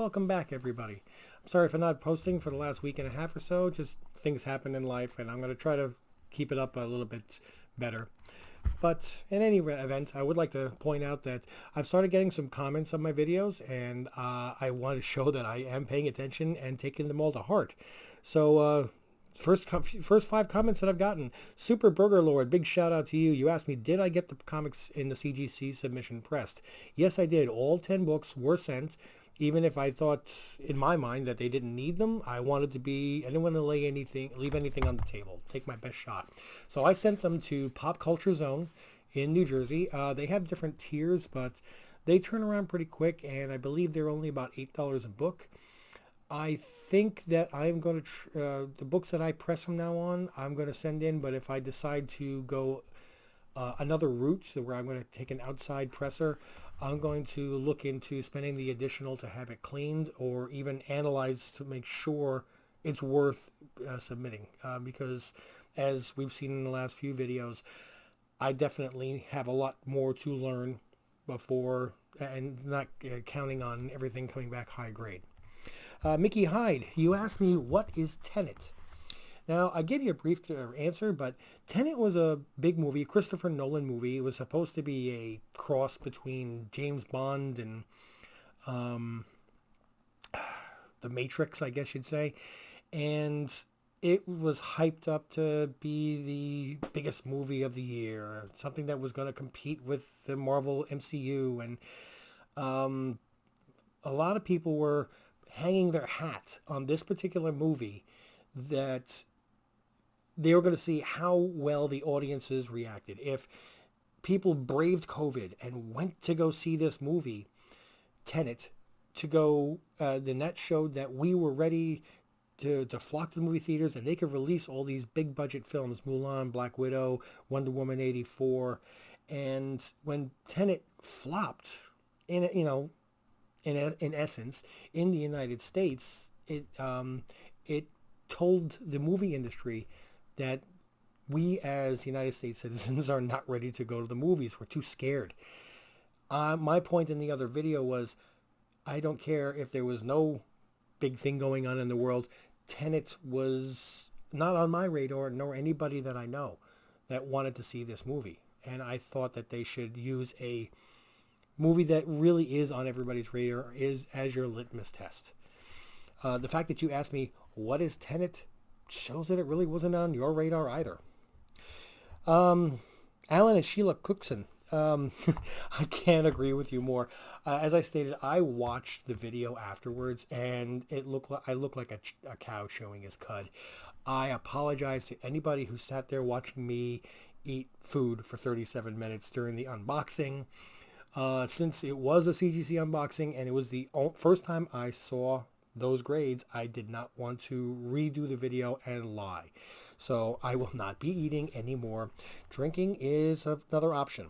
welcome back, everybody. I'm sorry for not posting for the last week and a half or so. Just things happen in life, and I'm going to try to keep it up a little bit better. But in any event, I would like to point out that I've started getting some comments on my videos, and I want to show that I am paying attention and taking them all to heart. So, first 5 comments that I've gotten. Super Burger Lord, big shout out to you. You asked me, did I get the comics in the CGC submission pressed? Yes, I did. All 10 books were sent. Even if I thought in my mind that they didn't need them, I didn't want to leave anything on the table, take my best shot. So I sent them to Pop Culture Zone in New Jersey. They have different tiers, but they turn around pretty quick, and I believe they're only about $8 a book. I think that I'm going to, the books that I press from now on, I'm going to send in, but if I decide to go another route, so where I'm going to take an outside presser, I'm going to look into spending the additional to have it cleaned or even analyzed to make sure it's worth submitting. Because as we've seen in the last few videos, I definitely have a lot more to learn before and not counting on everything coming back high grade. Mickey Hyde, you asked me, what is Tenet? Now, I gave you a brief answer, but Tenet was a big movie, Christopher Nolan movie. It was supposed to be a cross between James Bond and The Matrix, I guess you'd say. And it was hyped up to be the biggest movie of the year, something that was going to compete with the Marvel MCU. And a lot of people were hanging their hat on this particular movie that they were going to see how well the audiences reacted. If people braved COVID and went to go see this movie, Tenet, the net showed that we were ready to flock to the movie theaters, and they could release all these big budget films, Mulan, Black Widow, Wonder Woman 84. And when Tenet flopped, in essence, in the United States, it told the movie industry that we as United States citizens are not ready to go to the movies. We're too scared. My point in the other video was, I don't care if there was no big thing going on in the world. Tenet was not on my radar, nor anybody that I know that wanted to see this movie. And I thought that they should use a movie that really is on everybody's radar as your litmus test. The fact that you asked me, what is Tenet, shows that it really wasn't on your radar either. Alan and Sheila Cookson, I can't agree with you more. As I stated, I watched the video afterwards, and I looked like a cow showing his cud. I apologize to anybody who sat there watching me eat food for 37 minutes during the unboxing. Since it was a CGC unboxing and it was the first time I saw those grades, I did not want to redo the video and lie. So I will not be eating anymore. Drinking is another option.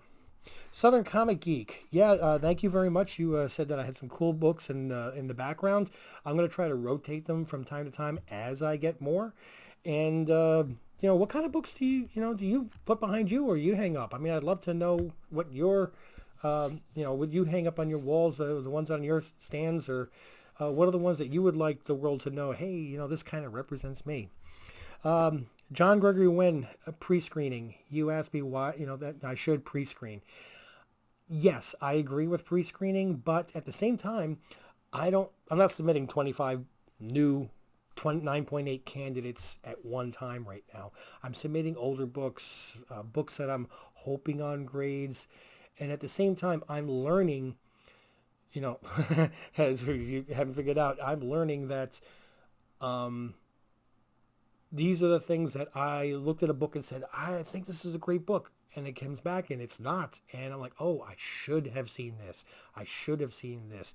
Southern Comic Geek. Yeah, thank you very much. You said that I had some cool books in the background. I'm going to try to rotate them from time to time as I get more. And, what kind of books do you put behind you or you hang up? I mean, I'd love to know what your, would you hang up on your walls, the ones on your stands, or what are the ones that you would like the world to know? Hey, this kind of represents me. John Gregory Wynn, pre-screening. You asked me why, that I should pre-screen. Yes, I agree with pre-screening, but at the same time, I'm not submitting 25 new 9.8 candidates at one time right now. I'm submitting older books, books that I'm hoping on grades. And at the same time, I'm learning, as you haven't figured out, I'm learning that these are the things that I looked at a book and said, I think this is a great book. And it comes back and it's not. And I'm like, oh, I should have seen this. I should have seen this.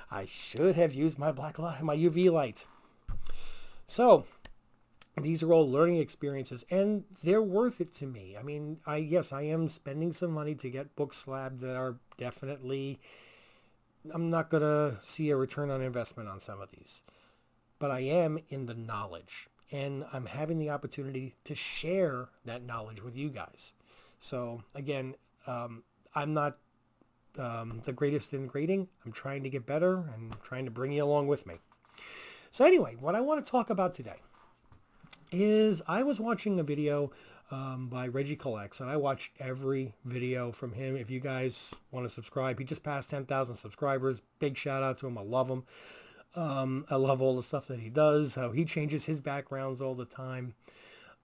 I should have used my my UV light. So these are all learning experiences, and they're worth it to me. I mean, I am spending some money to get book slabs that are definitely, I'm not going to see a return on investment on some of these. But I am in the knowledge, and I'm having the opportunity to share that knowledge with you guys. So again, I'm not the greatest in grading. I'm trying to get better and trying to bring you along with me. So anyway, what I want to talk about today is I was watching a video by Reggie Collects, and I watch every video from him. If you guys want to subscribe, he just passed 10,000 subscribers. Big shout out to him. I love him. I love all the stuff that he does, how he changes his backgrounds all the time.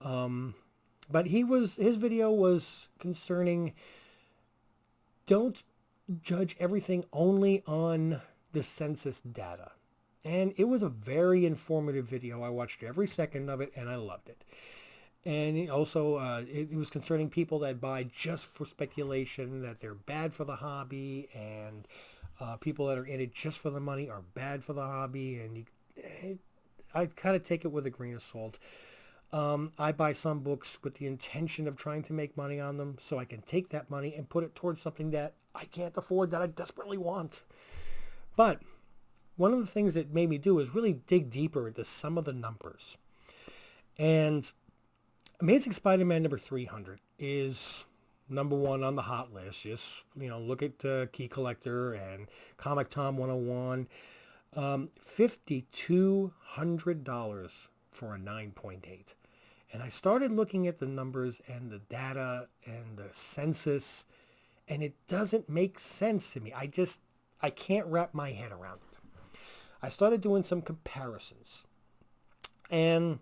But his video was concerning, don't judge everything only on the census data. And it was a very informative video. I watched every second of it and I loved it. And it also, it was concerning people that buy just for speculation, that they're bad for the hobby, and people that are in it just for the money are bad for the hobby. And I kind of take it with a grain of salt. I buy some books with the intention of trying to make money on them, so I can take that money and put it towards something that I can't afford, that I desperately want. But one of the things that made me do is really dig deeper into some of the numbers. And Amazing Spider-Man number 300 is number one on the hot list. Just, look at Key Collector and Comic Tom 101. $5,200 for a 9.8. And I started looking at the numbers and the data and the census, and it doesn't make sense to me. I can't wrap my head around it. I started doing some comparisons. And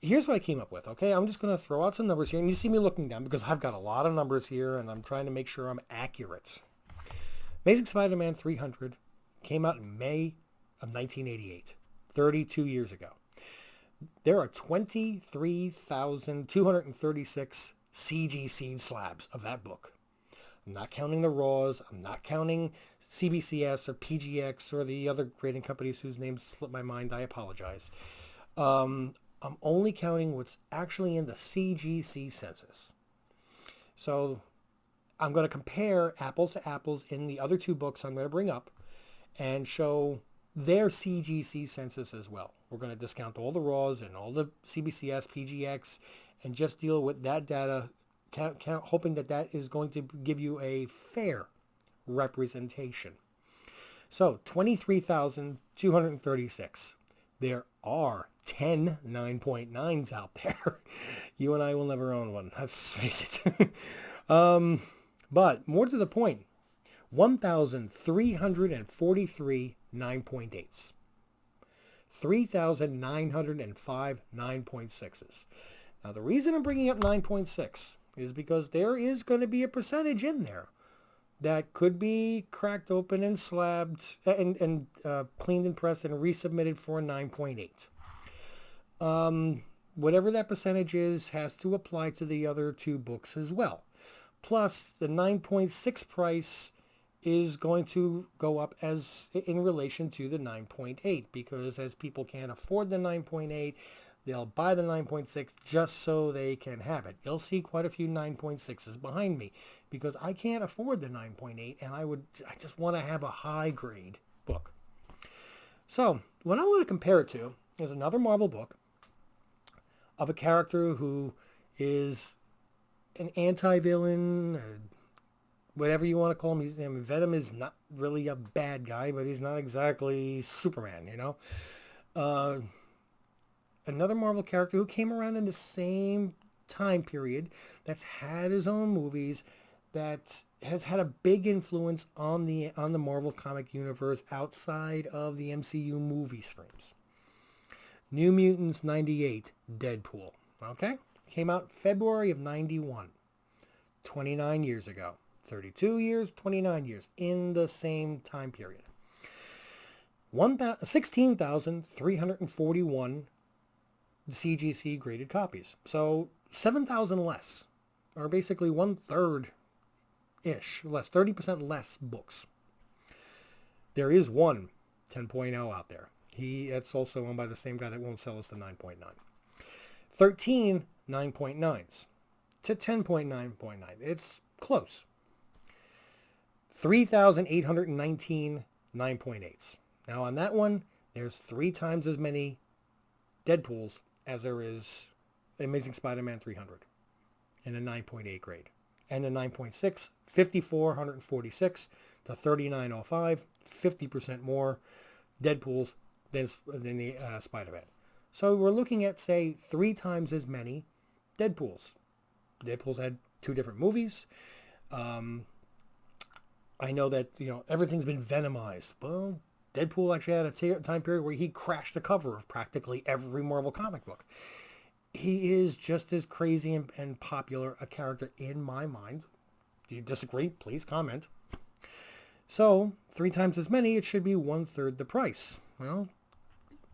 here's what I came up with, okay? I'm just going to throw out some numbers here. And you see me looking down because I've got a lot of numbers here, and I'm trying to make sure I'm accurate. Amazing Spider-Man 300 came out in May of 1988, 32 years ago. There are 23,236 CG seed slabs of that book. I'm not counting the raws. I'm not counting CBCS or PGX or the other grading companies whose names slip my mind. I apologize. I'm only counting what's actually in the CGC census. So I'm going to compare apples to apples in the other two books I'm going to bring up and show their CGC census as well. We're going to discount all the raws and all the CBCS, PGX, and just deal with that data, hoping that is going to give you a fair representation. So 23,236. There are 10 9.9s out there. You and I will never own one. Let's face it. But more to the point, 1,343 9.8s. 3,905 9.6s. Now, the reason I'm bringing up 9.6 is because there is going to be a percentage in there that could be cracked open and slabbed and cleaned and pressed and resubmitted for a 9.8. Whatever that percentage is has to apply to the other two books as well. Plus, the 9.6 price is going to go up as in relation to the 9.8, because as people can't afford the 9.8, they'll buy the 9.6 just so they can have it. You'll see quite a few 9.6s behind me because I can't afford the 9.8, and I just want to have a high grade book. So what I want to compare it to is another Marvel book of a character who is an anti-villain, whatever you want to call him. Venom is not really a bad guy, but he's not exactly Superman, Another Marvel character who came around in the same time period, that's had his own movies, that has had a big influence on the Marvel comic universe outside of the MCU movie streams. New Mutants 98, Deadpool. Okay? Came out February of 91. 29 years ago. 32 years, 29 years. In the same time period. 16,341 CGC graded copies. So 7,000 less. Or basically 1/3-ish less. 30% less books. There is one 10.0 out there. It's also owned by the same guy that won't sell us the 9.9. 13 9.9s to 10.9.9. It's close. 3,819 9.8s. Now on that one, there's 3 times as many Deadpools as there is Amazing Spider-Man 300 in a 9.8 grade. And the 9.6, 5,446 to 3,905, 50% more Deadpools than the Spider-Man. So we're looking at, say, 3 times as many Deadpools. Deadpools had 2 different movies. I know that, everything's been venomized. Well, Deadpool actually had a time period where he crashed the cover of practically every Marvel comic book. He is just as crazy and popular a character in my mind. Do you disagree? Please comment. So, 3 times as many, it should be 1/3 the price. Well,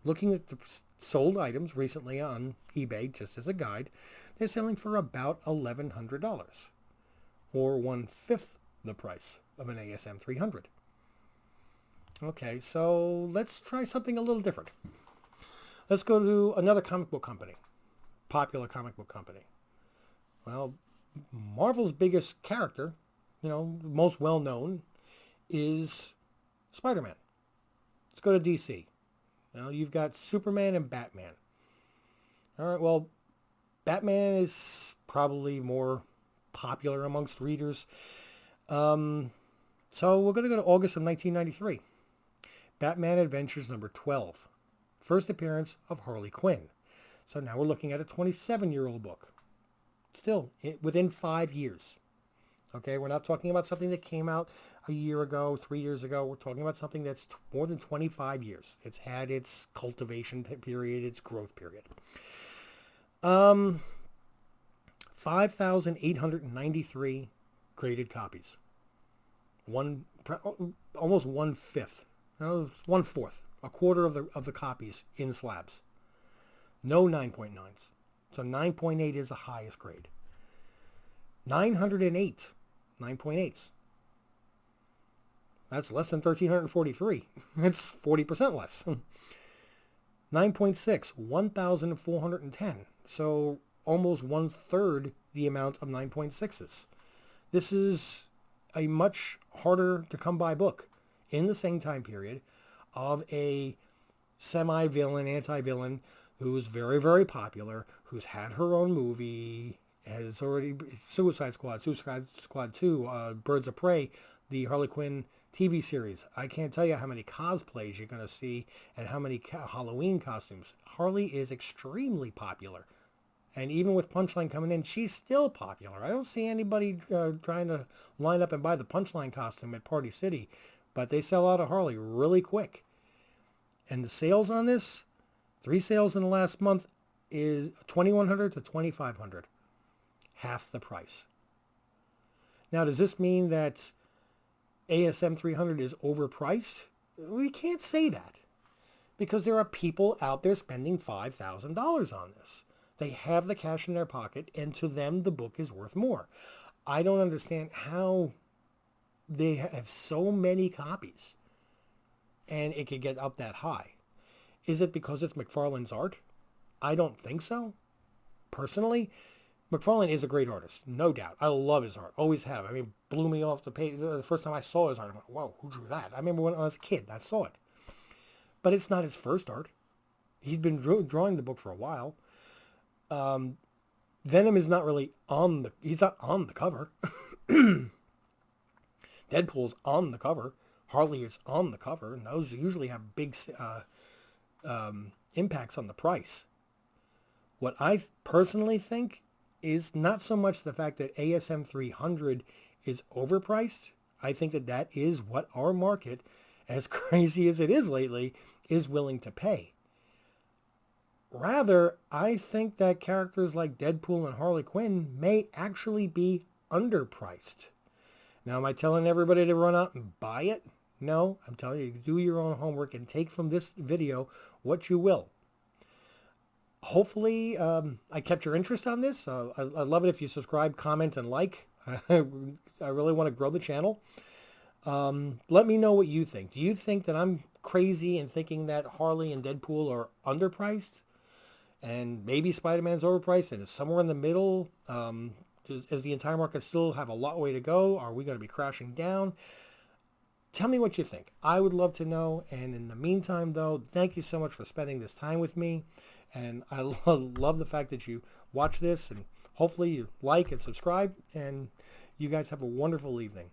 looking at the sold items recently on eBay, just as a guide, they're selling for about $1,100, or 1/5 the price of an ASM 300. Okay, so let's try something a little different. Let's go to another comic book company, popular comic book company. Well, Marvel's biggest character, most well-known, is Spider-Man. Let's go to DC. Now, you've got Superman and Batman. All right, well, Batman is probably more popular amongst readers. So we're going to go to August of 1993. Batman Adventures number 12. First appearance of Harley Quinn. So now we're looking at a 27-year-old book. Still, within 5 years. Okay, we're not talking about something that came out a year ago, 3 years ago. We're talking about something that's more than 25 years. It's had its cultivation period, its growth period. 5,893 graded copies. Almost 1/5. 1/4. A quarter of the copies in slabs. No 9.9s. So 9.8 is the highest grade. 908 9.8s. That's less than 1,343. It's 40% less. 9.6, 1,410. So almost 1/3 the amount of 9.6s. This is a much harder to come by book in the same time period of a semi-villain, anti-villain who's very, very popular, who's had her own movie, has already Suicide Squad 2, Birds of Prey, the Harley Quinn TV series. I can't tell you how many cosplays you're going to see and how many Halloween costumes. Harley is extremely popular. And even with Punchline coming in, she's still popular. I don't see anybody trying to line up and buy the Punchline costume at Party City, but they sell out of Harley really quick. And the sales on this, 3 sales in the last month, is $2,100 to $2,500. Half the price. Now, does this mean that ASM 300 is overpriced? We can't say that, because there are people out there spending $5,000 on this. They have the cash in their pocket, and to them, the book is worth more. I don't understand how they have so many copies and it could get up that high. Is it because it's McFarlane's art? I don't think so. Personally, McFarlane is a great artist, no doubt. I love his art, always have. I mean, blew me off the page. The first time I saw his art, I went, whoa, who drew that? I remember when I was a kid, I saw it. But it's not his first art. He's been drawing the book for a while. Venom is not really he's not on the cover. Deadpool's on the cover. Harley is on the cover, and those usually have big impacts on the price. What I personally think is not so much the fact that ASM 300 is overpriced. I think that is what our market, as crazy as it is lately, is willing to pay. Rather, I think that characters like Deadpool and Harley Quinn may actually be underpriced. Now, am I telling everybody to run out and buy it? No, I'm telling you, do your own homework and take from this video what you will. Hopefully, I kept your interest on this. I'd love it if you subscribe, comment, and like. I really want to grow the channel. Let me know what you think. Do you think that I'm crazy in thinking that Harley and Deadpool are underpriced? And maybe Spider-Man's overpriced and it's somewhere in the middle? Does the entire market still have a long way to go? Are we going to be crashing down? Tell me what you think. I would love to know. And in the meantime, though, thank you so much for spending this time with me. And I love the fact that you watch this, and hopefully you like and subscribe. And You guys have a wonderful evening.